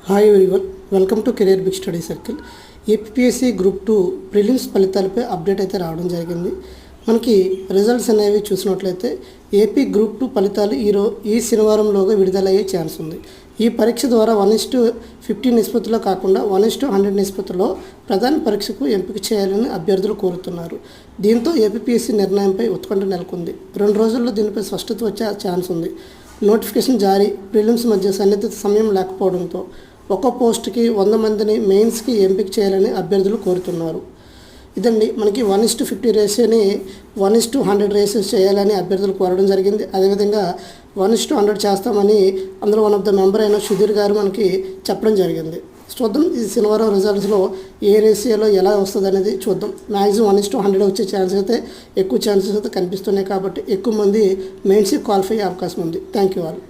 Hi everyone, welcome to career big study circle. APSC group 2 prelims ఫలితాలపై update అయితే రావడం జరిగింది. మనకి రిజల్ట్స్ అనేవి చూసినట్లయితే ఏపీ గ్రూప్ 2 ఫలితాలు ఈ శనివారంలోగా విడుదలయ్యే ఛాన్స్ ఉంది. ఈ పరీక్ష ద్వారా 1:50 నిష్పత్తిలో కాకుండా 1:100 నిష్పత్తిలో ప్రధాన పరీక్షకు ఎంపిక చేయాలని అభ్యర్థులు కోరుతున్నారు. దీంతో ఏపీఎస్సీ నిర్ణయంపై ఉత్కంఠ నెలకొంది. 2 రోజుల్లో దీనిపై స్పష్టత వచ్చే ఛాన్స్ ఉంది. నోటిఫికేషన్ జారీ, ప్రిలిమ్స్ మధ్య సన్నిహిత సమయం లేకపోవడంతో ఒక్కో పోస్టుకి 100 మందిని మెయిన్స్కి ఎంపిక చేయాలని అభ్యర్థులు కోరుతున్నారు. ఇదండి మనకి 1:50 రేషియోని 1:100 రేషియో చేయాలని అభ్యర్థులు కోరడం జరిగింది. అదేవిధంగా 1:100 చేస్తామని అందులో వన్ ఆఫ్ ద మెంబర్ అయిన సుధీర్ గారు మనకి చెప్పడం జరిగింది. చూద్దాం ఈ శనివారం రిజల్ట్స్లో ఏ రేషియోలో ఎలా వస్తుంది అనేది చూద్దాం. మ్యాక్సిమం 1:100 వచ్చే ఛాన్స్ అయితే ఎక్కువ ఛాన్సెస్ అయితే కనిపిస్తున్నాయి. కాబట్టి ఎక్కువ మంది మెయిన్స్కి క్వాలిఫై అయ్యే అవకాశం ఉంది. Thank you all.